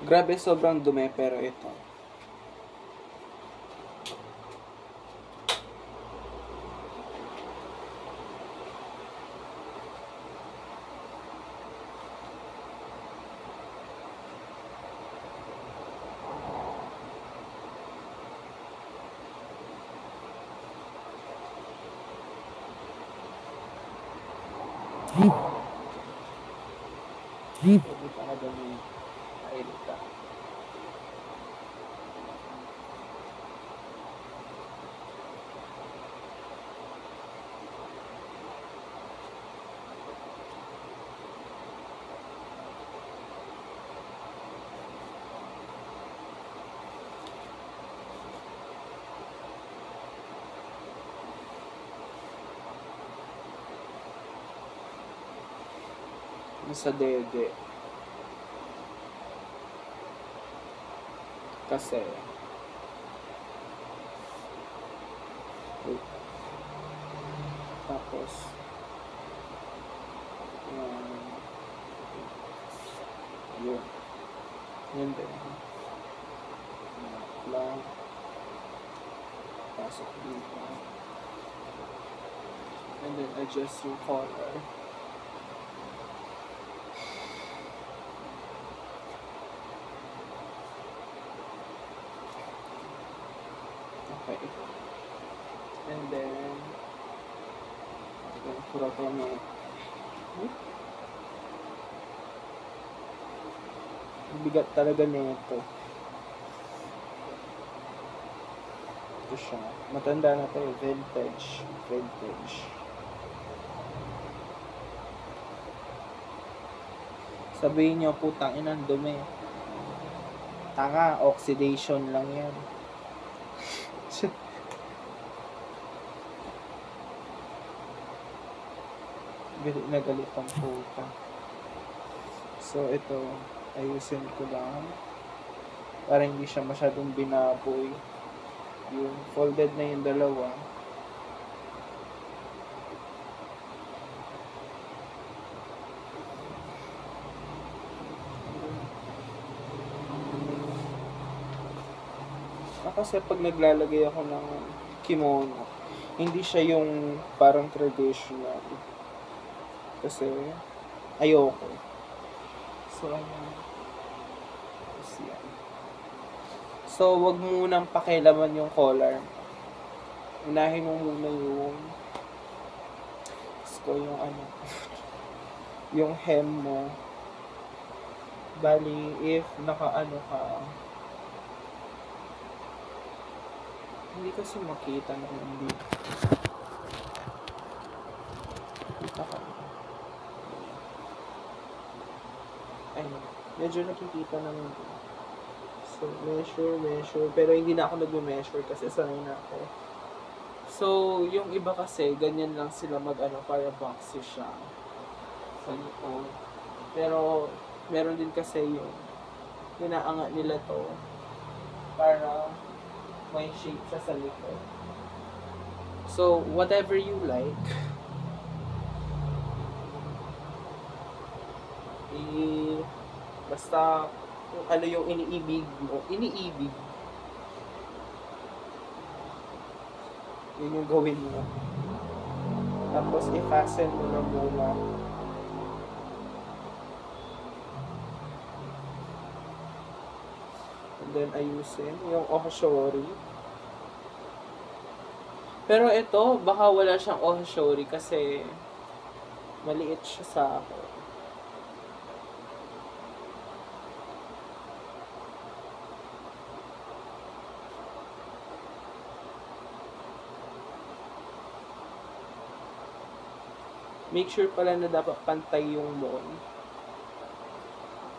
Grabe, sobrang dumi, pero ito. Hindi pa na dumi. Kainit ka. Sa dede. Kasi wait. Tapos yun. Yun din. Lang. Pasok dito. And then adjust yung color. Okay. And then pura ko na bigat talaga nito. Ito siya. Matanda na to, vintage. Sabihin niyo, putang inang dumi. Tanga, oxidation lang yan. Galit na galit ang puta. So, ito, ayusin ko lang. Para hindi siya masyadong binaboy. Yung folded na yung dalawa. Kasi pag naglalagay ako ng kimono, hindi siya yung parang traditional. Kasi ayoko. So, so wag mo munang pakialaman yung collar. Unahin mo muna yung yung ano yung hem mo. Bali, if nakaano ka, hindi kasi makita na hindi. Kita ka. Ayun. Medyo nakikita naman ko. So, measure. Pero hindi na ako nag-measure kasi sanay na ako. So, yung iba kasi, ganyan lang sila mag-ano para boxy siya. Sa likod. Pero, meron din kasi yung hinaangat nila to para may shape siya sa likod. So, whatever you like, basta kung ano yung iniibig mo, yun yung gawin mo. Tapos, i-fasten mo na muna. And then, ayusin yung ohshori. Pero ito, baka wala siyang ohshori kasi maliit siya sa akin. Make sure pala na dapat pantay yung mon.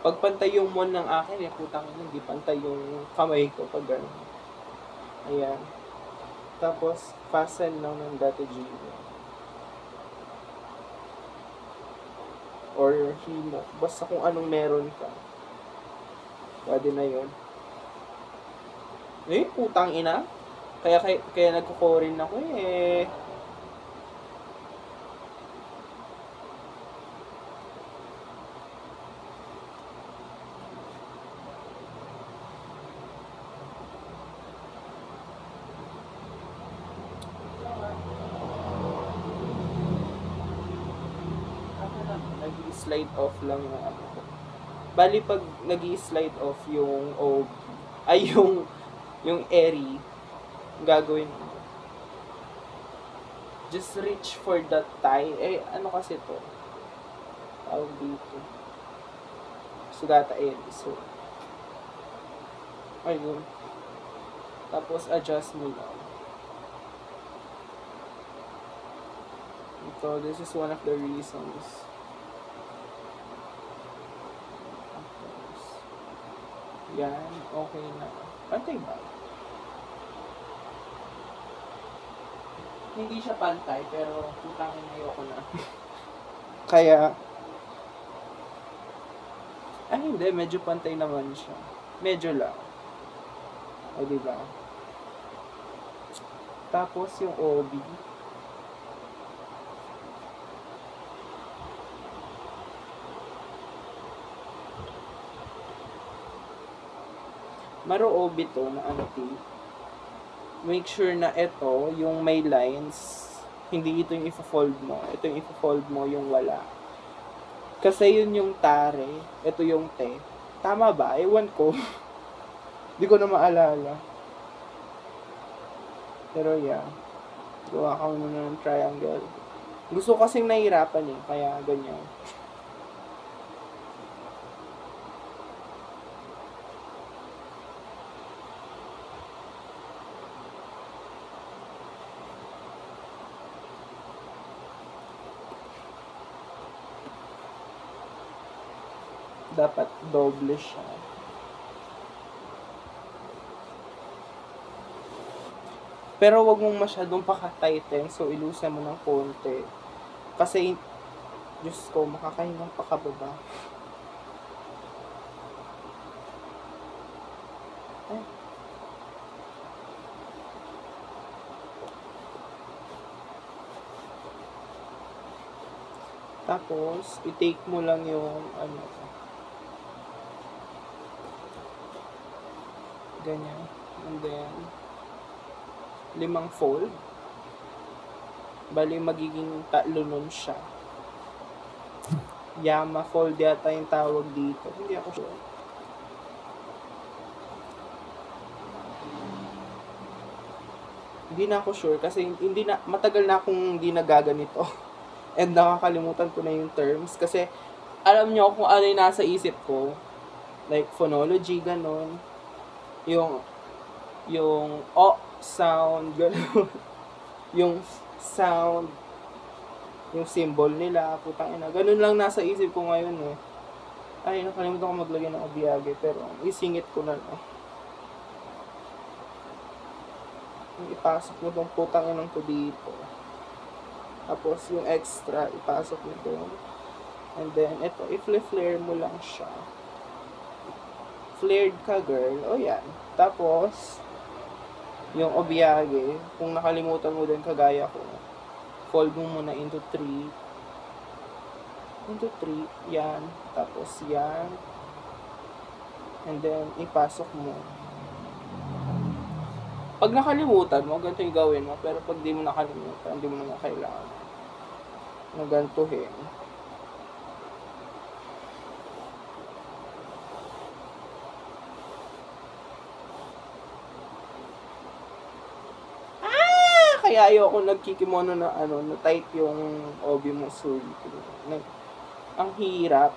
Pag pantay yung mon ng akin, putang ina, hindi pantay yung kamay ko pag gano'n. Ayan. Tapos, fasten lang ng dati Gino. Or himo. Basta kung anong meron ka. Pwede na yun. Putang ina. Kaya nagkukurin ako eh. nag-slide off lang yung ano ko. Bali, pag nag-slide off yung OB, ay yung airy, gagawin mo. Just reach for the thigh. Eh, ano kasi to? Tawag dito. Sugata airy. So, ayun. Tapos, adjust mo lang. Ito, this is one of the reasons. Tapos, yan. Okay na. Pantay ba? Hindi siya pantay, pero putangin na ayoko na. Kaya, hindi. Medyo pantay naman siya. Medyo lang. O, diba? Tapos, yung OB. Maro OB to na make sure na ito, yung may lines, hindi ito yung ipo-fold mo. Ito yung ipo-fold mo, yung wala. Kasi yun yung tare, ito yung te. Tama ba? Ewan ko. Hindi ko na maalala. Pero yeah, gawa ka muna ng triangle. Gusto kasing nahihirapan kaya ganyan. Dapat doble siya. Pero wag mong masyadong paka-tighten. So, ilusan mo ng konti. Kasi, Diyos ko, makakahingang pakababa. Tapos, i-take mo lang yung ganyan. And then, 5 fold. Bali, magiging 3 nun siya. Yama fold yata yung tawag dito. Hindi ako sure. Hindi na ako sure kasi matagal na akong hindi nagaganito. And nakakalimutan ko na yung terms. Kasi, alam nyo kung ano yung nasa isip ko. Like, phonology, ganon. Yung o sound, gano'n. Yung sound, yung symbol nila, putang ina. Ganun lang nasa isip ko ngayon Ay, nakalimutan ko maglagay ng abiyage, pero isingit ko na lang. Ipasok mo tong putang inang to dito. Tapos yung extra, ipasok mo doon. And then, ito, i-flare mo lang siya. Flared ka, girl. O yan. Tapos, yung obiyage, kung nakalimutan mo din kagaya ko, fold mo muna into 3. Into 3, yan. Tapos yan. And then, ipasok mo. Pag nakalimutan mo, ganito yung gawin mo. Pero pag di mo nakalimutan, di mo naman kailangan na gantuhin. Kaya ayoko nagkikimono na na tight yung obi mo suit. Ang hirap.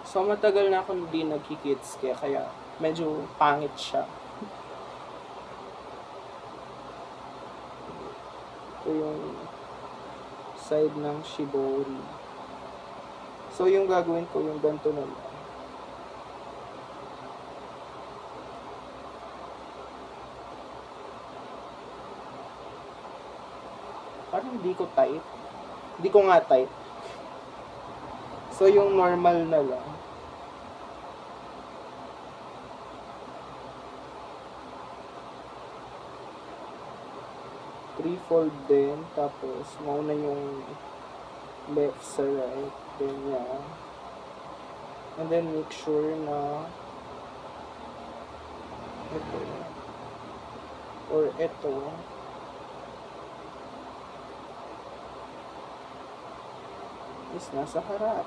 So, matagal na ako hindi nagkikits kaya medyo pangit siya. Ito yung side ng shibori. So, yung gagawin ko, yung ganito na lang. Parang hindi ko tight. Hindi ko nga tight. So, yung normal na lang. Three-fold din. Tapos, mauna yung left sa right. Then, yan. And then, make sure na ito. Or ito. Is nasa harap.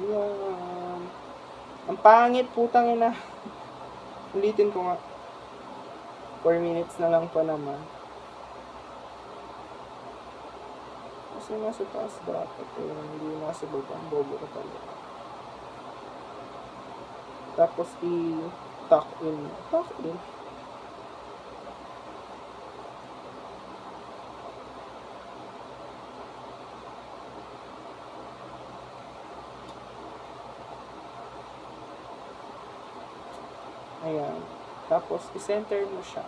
Yan. Ang pangit, putang ina. Ulitin ko nga. 4 minutes na lang pa naman. Kasi nasa taas dapat eh. Hindi nasa baba. Bobo ko talaga. Tapos i-tuck in. Tuck in. Ayan. Tapos, i-center mo siya.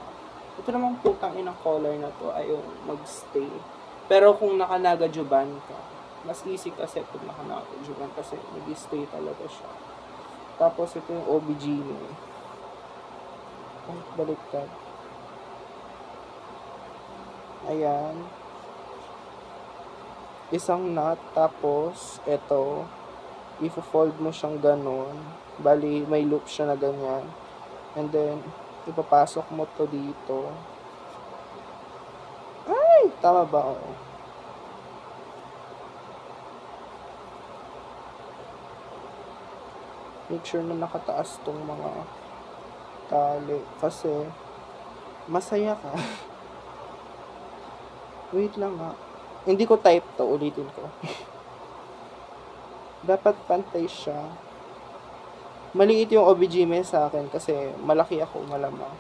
Ito namang putang inang color na to ay yung mag-stay. Pero kung naka-nagajuban ka, mas easy kasi kung naka-nagajuban kasi mag-stay talaga siya. Tapos, ito yung OBGYN. Ay, baliktad. Ayan. Isang knot. Tapos, ito. I-fold mo siyang ganun. Bali, may loop siya na ganyan. And then, ipapasok mo to dito. Ay! Tama ba? Oo. Make sure na nakataas tong mga tali. Kasi, masaya ka. Wait lang nga. Hindi ko type to. Ulitin ko. Dapat pantay siya. Maliit yung OBGYN sa akin kasi malaki ako, malamang.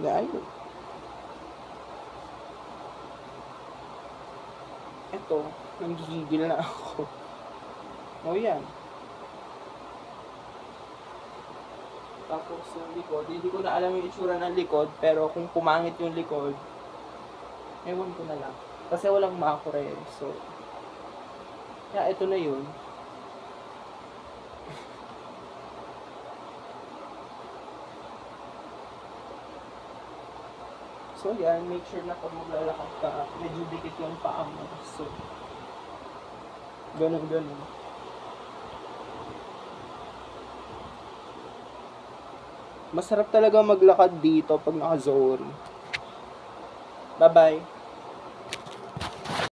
Ayun. Ito, nanggigigil na ako. O yan. Tapos yung likod, hindi ko na alam yung itsura ng likod, pero kung pumangit yung likod, ewan ko na lang. Kasi walang makure, so, yeah, ito na yun. So yan, make sure na pag maglalakad ka, medyo dikit yung paa mo. So, ganun. Masarap talaga maglakad dito pag naka-zone. Bye-bye.